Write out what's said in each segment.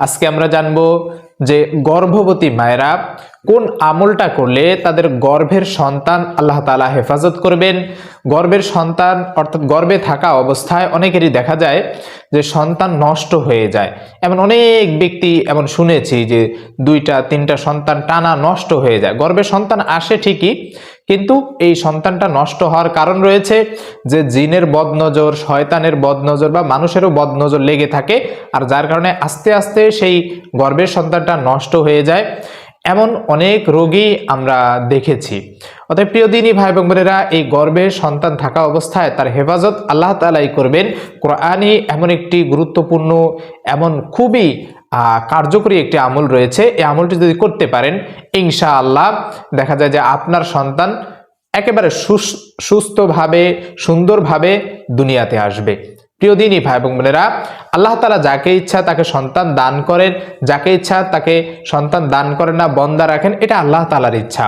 আজকে আমরা জানবো যে গর্ভবতী মায়েরা কোন আমলটা করলে তাদের গর্ভের সন্তান আল্লাহ তাআলা হেফাজত করবেন। গর্ভের সন্তান অর্থাৎ গর্ভে থাকা অবস্থায় অনেকেরই দেখা যায় যে সন্তান নষ্ট হয়ে যায়। এমন অনেক ব্যক্তি এমন শুনেছি যে 2টা 3টা সন্তান টানা নষ্ট হয়ে যায়। গর্ভে সন্তান আসে ঠিকই, কিন্তু এই সন্তানটা নষ্ট হওয়ার কারণ রয়েছে যে জিনের বদনজর, শয়তানের বদনজর বা মানুষেরও বদনজর লেগে থাকে, আর যার কারণে আস্তে আস্তে সেই গর্ভের সন্তানটা নষ্ট হয়ে যায়। এমন অনেক রোগী আমরা দেখেছি। অতএব প্রিয় দিনী ভাই এবং বোনেরা, এই গর্ভে সন্তান থাকা অবস্থায় তার হেফাজত আল্লাহ তাআলাই করবেন। কোরআনে এমন একটি গুরুত্বপূর্ণ, এমন খুবই কার্যকরী একটি আমল রয়েছে। এই আমলটি যদি করতে পারেন, ইনশাআল্লাহ দেখা যায় যে আপনার সন্তান একেবারে সুস্থভাবে, সুন্দরভাবে দুনিয়াতে আসবে। প্রিয় দিনী ভাই এবং বোনেরা, আল্লাহ তাআলা যাকে ইচ্ছা তাকে সন্তান দান করেন, যাকে ইচ্ছা তাকে সন্তান দান করেন না, বন্দা রাখেন, এটা আল্লাহ তাআলার ইচ্ছা।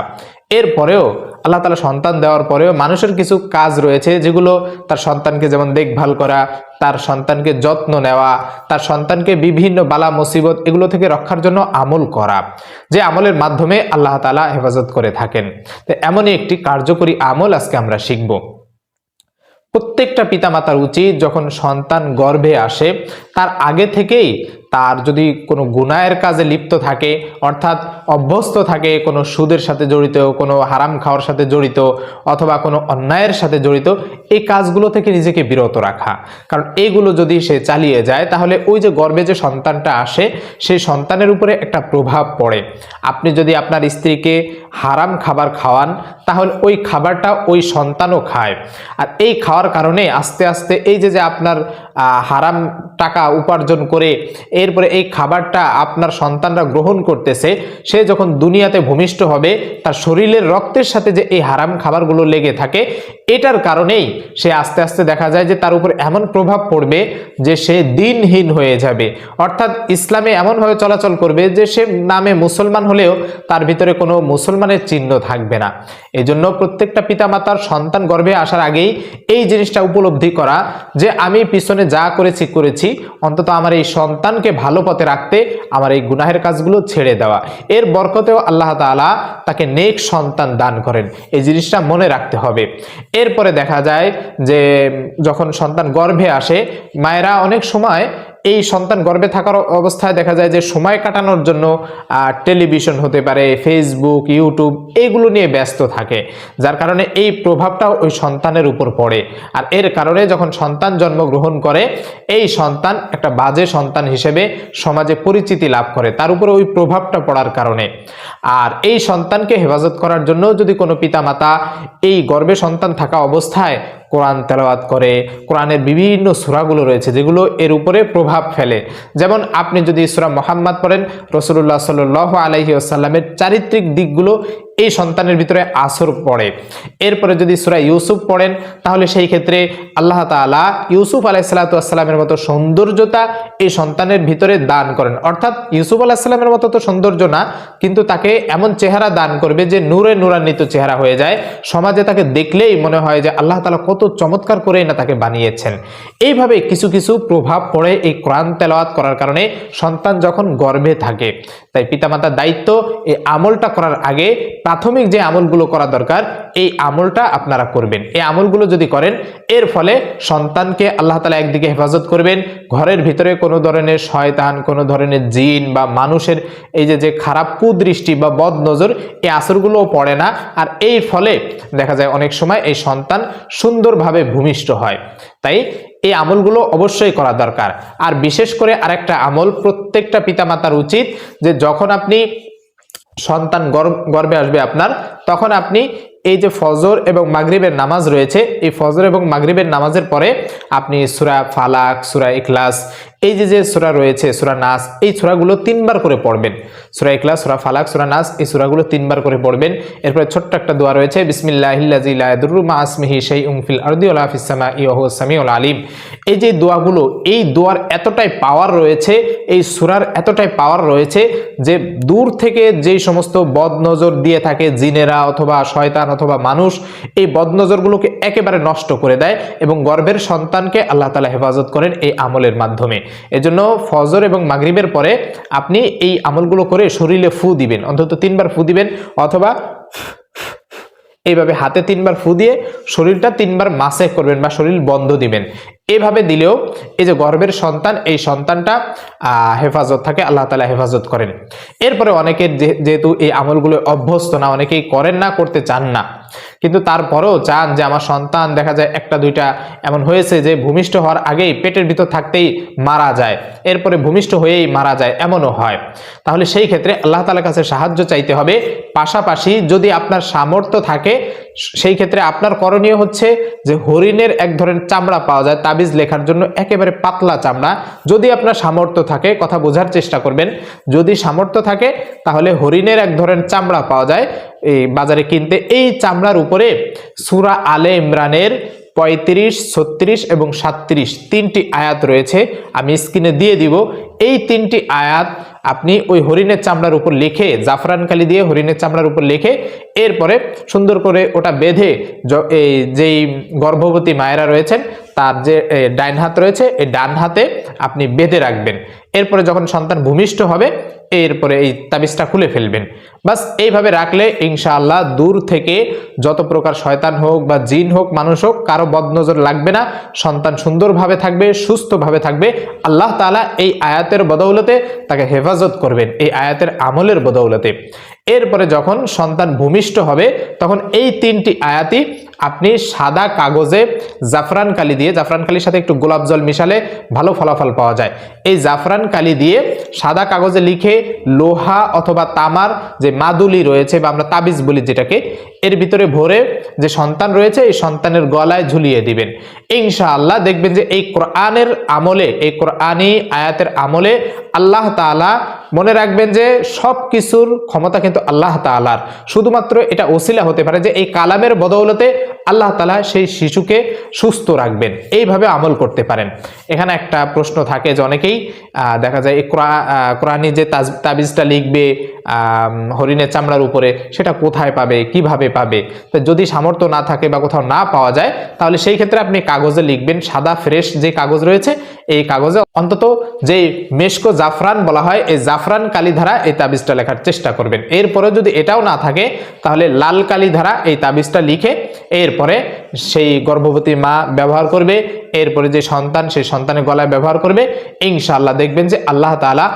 এরপরেও আল্লাহ তাআলা সন্তান দেওয়ার পরেও মানুষের কিছু কাজ রয়েছে যেগুলো তার সন্তানকে যেমন দেখভাল করা, তার সন্তানকে যত্ন নেওয়া, তার সন্তানকে বিভিন্ন বালা মুসিবত এগুলো থেকে রক্ষার জন্য আমল করা, যে আমলের মাধ্যমে আল্লাহ তাআলা হেফাজত করে থাকেন। তো এমনই একটি কার্যকরী আমল আজকে আমরা শিখব। প্রত্যেকটা পিতামাতার উচিত যখন সন্তান গর্ভে আসে তার আগে থেকেই তার যদি কোনো গুনাহের কাজে লিপ্ত থাকে, অর্থাৎ অভ্যস্ত থাকে কোনো সুদের সাথে জড়িত, কোনো হারাম খাওয়ার সাথে জড়িত, অথবা কোনো অন্যায়ের সাথে জড়িত, এই কাজগুলো থেকে নিজেকে বিরত রাখা। কারণ এইগুলো যদি সে চালিয়ে যায় তাহলে ওই যে গর্ভে যে সন্তানটা আসে সেই সন্তানের উপরে একটা প্রভাব পড়ে। আপনি যদি আপনার স্ত্রীকে হারাম খাবার খাওয়ান তাহলে ওই খাবারটা ওই সন্তানও খায়, আর এই খাওয়ার কারণে আস্তে আস্তে এই যে আপনার হারাম টাকা উপার্জন করে এরপরে এই খাবারটা আপনার সন্তানরা গ্রহণ করতেছে, সে যখন দুনিয়াতে ভূমিষ্ঠ হবে তার শরীরের রক্তের সাথে যে এই হারাম খাবারগুলো লেগে থাকে, এটার কারণেই সে আস্তে আস্তে দেখা যায় যে তার উপর এমন প্রভাব পড়বে যে সে দিনহীন হয়ে যাবে। অর্থাৎ ইসলামে এমনভাবে চলাচল করবে যে সে নামে মুসলমান হলেও তার ভিতরে কোনো মুসলমানের চিহ্ন থাকবে না। এই জন্য প্রত্যেকটা পিতামাতার সন্তান গর্ভে আসার আগেই এই জিনিসটা উপলব্ধি করা যে আমি পিছনে যা করেছি অন্তত আমার এই সন্তানকে ভালো পথে রাখতে আমার এই গুনাহের কাজগুলো ছেড়ে দেওয়া। এর বরকতেও আল্লাহ তাআলা তাকে নেক সন্তান দান করেন, এই জিনিসটা মনে রাখতে হবে। এরপরে দেখা যায় যে যখন সন্তান গর্ভে আসে, মায়েরা অনেক সময় এই সন্তান গর্ভে থাকার অবস্থায় দেখা যায় যে সময় কাটানোর জন্য টেলিভিশন হতে পারে, ফেসবুক, ইউটিউব এইগুলো নিয়ে ব্যস্ত থাকে, যার কারণে এই প্রভাবটা ওই সন্তানের উপর পড়ে। আর এর কারণে যখন সন্তান জন্মগ্রহণ করে এই সন্তান একটা বাজে সন্তান হিসেবে সমাজে পরিচিতি লাভ করে, তার উপরে ওই প্রভাবটা পড়ার কারণে। আর এই সন্তানকে হেফাজত করার জন্য যদি কোনো পিতামাতা এই গর্ভে সন্তান থাকা অবস্থায় কোরআন তেলাওয়াত করে, কোরআনের বিভিন্ন সূরাগুলো রয়েছে যেগুলো এর উপরে প্রভাব ফেলে, যেমন আপনি যদি সূরা মুহাম্মদ পড়েন, রাসূলুল্লাহ সাল্লাল্লাহু আলাইহি ওয়াসাল্লামের চারিত্রিক দিকগুলো এই সন্তানের ভিতরে আসর পড়ে। এরপরে যদি সূরা ইউসুফ পড়েন তাহলে সেই ক্ষেত্রে আল্লাহ তাআলা ইউসুফ আলাইহিস সালাতু ওয়াস সালামের মতো সৌন্দর্যতা এই সন্তানের ভিতরে দান করেন। অর্থাৎ ইউসুফ আলাইহিস সালামের মতো তো সৌন্দর্য না, কিন্তু তাকে এমন চেহারা দান করবে যে নূরে নূরান্বিত চেহারা হয়ে যায়, সমাজে তাকে দেখলেই মনে হয় যে আল্লাহ তাআলা কত চমৎকার করেই না তাকে বানিয়েছেন। এইভাবে কিছু কিছু প্রভাব পড়ে এই কোরআন তেলাওয়াত করার কারণে সন্তান যখন গর্ভে থাকে। তাই পিতামাতার দায়িত্ব এই আমলটা করার আগে প্রাথমিক যে আমলগুলো করা দরকার এই আমলটা আপনারা করবেন। এই আমলগুলো যদি করেন এর ফলে সন্তানকে আল্লাহ তাআলা একদিকে হেফাজত করবেন, ঘরের ভিতরে কোনো ধরনের শয়তান, কোনো ধরনের জিন বা মানুষের এই যে খারাপ কুদৃষ্টি বা বদ নজর এই আসরগুলোও পড়ে না। আর এই ফলে দেখা যায় অনেক সময় এই সন্তান সুন্দরভাবে ভূমিষ্ঠ হয়। তাই এই আমলগুলো অবশ্যই করা দরকার। আর বিশেষ করে আরেকটা আমল প্রত্যেকটা পিতামাতার উচিত যে যখন আপনি সন্তান গর্ভে আসবে আপনার, তখন আপনি এই যে ফজর এবং মাগরিবের নামাজ রয়েছে, এই ফজর এবং মাগরিবের নামাজের পরে আপনি সূরা ফালাক, সূরা ইখলাস, এই যে সূরা রয়েছে, সূরা নাস, এই সূরাগুলো 3 বার করে পড়বেন। সূরা ইখলাস, সূরা ফালাক, সূরা নাস এই সূরাগুলো 3 বার করে পড়বেন। এরপরে ছোট্ট একটা দোয়া রয়েছে, বিসমিল্লাহিল্লাযী লা ইয়াদুররু মা ইসমিহি শাইউন ফিল আরদি ওয়ালা ফিস সামাই ওয়া হুয়াস সামিউল আলিম। এই যে দোয়াগুলো, এই দোয়ার এতটাই পাওয়ার রয়েছে, এই সূরার এতটাই পাওয়ার রয়েছে যে দূর থেকে যেই সমস্ত বদনজর দিয়ে থাকে জিনেরা অথবা শয়তান অথবা মানুষ, এই বদনজরগুলোকে একেবারে নষ্ট করে দেয় এবং গর্ভের সন্তানকে আল্লাহ তাআলা হেফাজত করেন এই আমলের মাধ্যমে। এজন্য ফজর এবং মাগরিবের পরে আপনি এই আমলগুলো করে শরীরে ফু দিবেন, অন্তত 3 বার ফু দিবেন, অথবা এইভাবে হাতে 3 বার ফু দিয়ে শরীরটা 3 বার মাসে করবেন বা শরীর বন্ধ দিবেন। এভাবে দিলেও এই যে গর্ভের সন্তান, এই সন্তানটা হেফাজত থাকে, আল্লাহ তাআলা হেফাজত করেন। এরপরে অনেকের যেহেতু এই আমলগুলো অভ্যস্ত না, অনেকেই করেন না, করতে চান না, কিন্তু তারপরেও চান যে আমার সন্তান দেখা যায় একটা দুইটা এমন হয়েছে যে ভূমিষ্ঠ হওয়ার আগেই পেটের ভিতর থাকতেই মারা যায়, এরপরে ভূমিষ্ঠ হয়েই মারা যায়, এমনও হয়। তাহলে সেই ক্ষেত্রে আল্লাহ তাআলার কাছে সাহায্য চাইতে হবে। পাশাপাশি যদি আপনার সামর্থ্য থাকে, সেই ক্ষেত্রে আপনার করণীয় হচ্ছে যে হরিণের এক ধরনের চামড়া পাওয়া যায় তাবিজ লেখার জন্য, একেবারে পাতলা চামড়া। যদি আপনার সামর্থ্য থাকে, কথা বোঝার চেষ্টা করবেন, যদি সামর্থ্য থাকে তাহলে হরিণের এক ধরনের চামড়া পাওয়া যায় এই বাজারে কিনতে। এই চামড়ার উপরে সূরা আলে ইমরানের 35, 36 এবং 37 তিনটি আয়াত রয়েছে, আমি স্ক্রিনে দিয়ে দিব। এই তিনটি আয়াত আপনি ওই হরিণের চামড়ার উপর লিখে, জাফরান কালি দিয়ে হরিণের চামড়ার উপর লিখে, এরপরে সুন্দর করে ওটা বেঁধে এই যেই গর্ভবতী মায়েরা রয়েছেন তার যে ডান হাত রয়েছে, এই ডান হাতে আপনি বেঁধে রাখবেন। এরপরে যখন সন্তান ভূমিষ্ঠ হবে, এরপরে এই তাবিজটা খুলে ফেলবেন। বাস এইভাবে রাখলে ইনশাআল্লাহ দূর থেকে যত প্রকার শয়তান হোক বা জিন হোক, মানুষ হোক, কারো বদনজর লাগবে না। সন্তান সুন্দরভাবে থাকবে, সুস্থভাবে থাকবে। আল্লাহ তাআলা এই আয়াতের বদৌলতে তাকে হেফাজত করবেন, এই আয়াতের আমলের বদৌলতে। এরপরে যখন সন্তান ভূমিষ্ঠ হবে, তখন এই তিনটি আয়াতই আপনি সাদা কাগজে জাফরান কালি দিয়ে, জাফরান কালির সাথে একটু গোলাপ জল মিশালে ভালো ফলাফল পাওয়া যায়, এই জাফরান কালি দিয়ে সাদা কাগজে লিখে লোহা অথবা তামার যে মাদুলি রয়েছে বা আমরা তাবিজ বলি যেটাকে, এর ভিতরে ভরে যে সন্তান রয়েছে এই সন্তানের গলায় ঝুলিয়ে দিবেন। ইনশাআল্লাহ দেখবেন যে এই কোরআনের আমলে, এই কোরআনী আয়াতের আমলে আল্লাহ তাআলা, মনে রাখবেন যে সব কিছুর ক্ষমতা কিন্তু আল্লাহ তাআলার, শুধুমাত্র এটা ওসিলা হতে পারে যে এই কালামের বদৌলতে আল্লাহ তাআলা সেই শিশুকে সুস্থ রাখবেন। এইভাবে আমল করতে পারেন। এখানে একটা প্রশ্ন থাকে যে অনেকেই দেখা যায় এই কোরআনী যে তাবিজটা লিখবে হরিণের চামড়ার উপরে, সেটা কোথায় পাবে, কিভাবে পাবে? তো যদি সামর্থ্য না থাকে বা কোথাও না পাওয়া যায়, তাহলে সেই ক্ষেত্রে আপনি কাগজে লিখবেন, সাদা ফ্রেশ যে কাগজ রয়েছে এই কাগজে অন্তত যে মেশকো জাফরান বলা হয়, এই জাফরান কালি ধারা এই তাবিজটা লেখার চেষ্টা করবেন। এরপরে যদি এটাও না থাকে, তাহলে লাল কালি ধারা এই তাবিজটা লিখে এরপরে সেই গর্ভবতী মা ব্যবহার করবে, এরপরে যে সন্তান, সেই সন্তানের গলায় ব্যবহার করবে। ইনশাআল্লাহ দেখবেন যে আল্লাহ তাআলা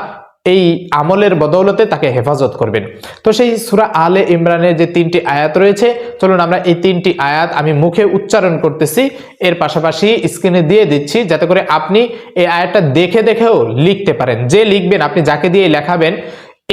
এই আমলের বদৌলতে তাকে হেফাজত করবেন। তো সেই সূরা আলে ইমরানের যে তিনটি আয়াত রয়েছে, চলুন আমরা এই তিনটি আয়াত আমি মুখে উচ্চারণ করতেছি, এর পাশাপাশি স্ক্রিনে দিয়ে দিচ্ছি, যাতে করে আপনি এই আয়াতটা দেখে দেখেও লিখতে পারেন। যে লিখবেন, আপনি যাকে দিয়ে লেখাবেন,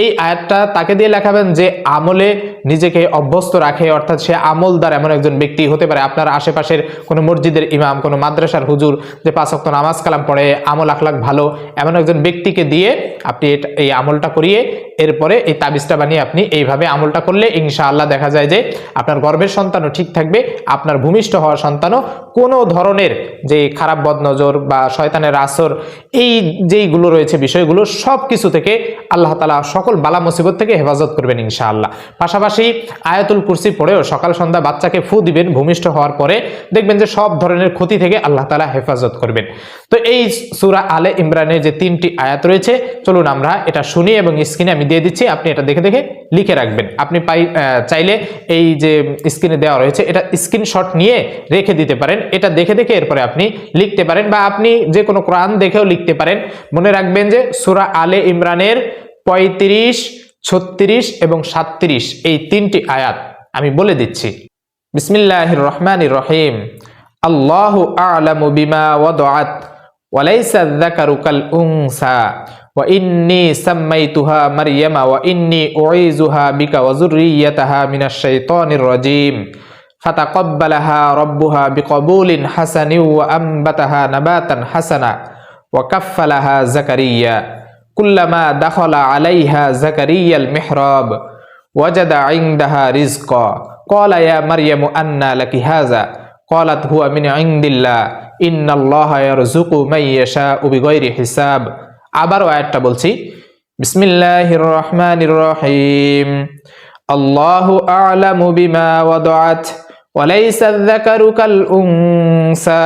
এই আয়াতটা তাকে দিয়ে লেখাবেন যে আমলে নিজেকে অভ্যস্ত রাখে, অর্থাৎ সে আমলদার এমন একজন ব্যক্তি হতে পারে। আপনার আশেপাশের কোনো মসজিদের ইমাম, কোনো মাদ্রাসার হুজুর যে 5 ওয়াক্ত নামাজ কালাম পড়ে, আমল আখলাক ভালো, এমন একজন ব্যক্তিকে দিয়ে আপনি এই আমলটা করিয়ে এরপরে এই তাবিজটা বানিয়ে আপনি এইভাবে আমলটা করলে ইনশাআল্লাহ দেখা যায় যে আপনার গর্ভের সন্তানও ঠিক থাকবে, আপনার ভূমিষ্ঠ হওয়া সন্তানও কোনো ধরনের যে খারাপ বদনজর বা শয়তানের আসর, এই যেইগুলো রয়েছে বিষয়গুলো, সব কিছু থেকে আল্লাহ তাআলা সকল বালা মুসিবত থেকে হেফাজত করবেন ইনশাআল্লাহ। পাশাপাশি আয়াতুল কুরসি পড়েও সকাল সন্ধ্যা বাচ্চাকে ফু দিবেন ভূমিষ্ঠ হওয়ার পরে, দেখবেন যে সব ধরনের ক্ষতি থেকে আল্লাহ তাআলা হেফাজত করবেন। তো এই সূরা আলে ইমরানের যে তিনটি আয়াত রয়েছে, চলুন আমরা এটা শুনি এবং স্ক্রিনে আমি দিয়ে দিচ্ছি, আপনি এটা দেখে দেখে লিখে রাখবেন। আপনি চাইলে এই যে স্ক্রিনে দেওয়া রয়েছে এটা স্ক্রিনশট নিয়ে রেখে দিতে পারেন, এটা দেখে দেখে এরপরে আপনি লিখতে পারেন, বা আপনি যে কোনো কোরআন দেখেও লিখতে পারেন। মনে রাখবেন যে সূরা আলে ইমরানের 35, 36 এবং 37 এই তিনটি আয়াত আমি বলে দিচ্ছি। বিসমিল্লাহির রহমানির রহিম। আল্লাহু আ'লামু বিমা ওয়াদাআত ওয়া লাইসা যাকারু কাল উনসা ওয়া ইন্নী সাম্মাইতুহা মারইয়ামা ওয়া ইন্নী উঈযুহা বিকা ওয়া যুররিয়াতাহা মিনাশ শাইতানির রাজীম ফাতাকাব্বালাহা রাব্বুহা বিকবুলিন হাসানিন ওয়া আমবাতাহা নাবাতান হাসানা ওয়া কাফফালাহা যাকারিয়া কুল্লামা দাখালা আলাইহা যাকারিয়াল মিহরাব ওয়াজাদা ইনদাহা রিজকা ক্বালা ইয়া মারইয়ামু আন্না লাকি হাযা ক্বালাত হুয়া মিন ইনদিল্লাহ ইন্নাল্লাহা ইয়ারযুকু মান ইয়াশাউ বিগাইরি হিসাব। আবারও আয়াতটা বলছি, বিসমিল্লাহির রহমানির রহিম। আল্লাহু আ'লামু বিমা ওয়াদাআত ওয়া লাইসা যাকারু কাল উনসা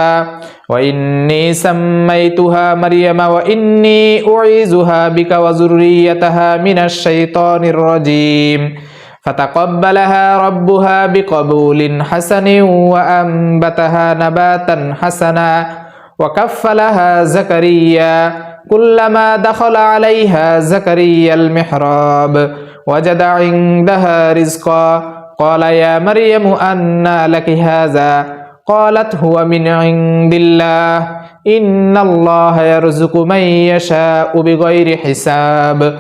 وإني سميتها مريم وإني أعيذها بك وذريتها من الشيطان الرجيم فتقبلها ربها بقبول حسن وأنبتها نباتا حسنا وكفلها زكريا كلما دخل عليها زكريا المحراب وجد عندها رزقا قال يا مريم أنى لك هذا قالت هو من عند الله إن الله يرزق من يشاء بغير حساب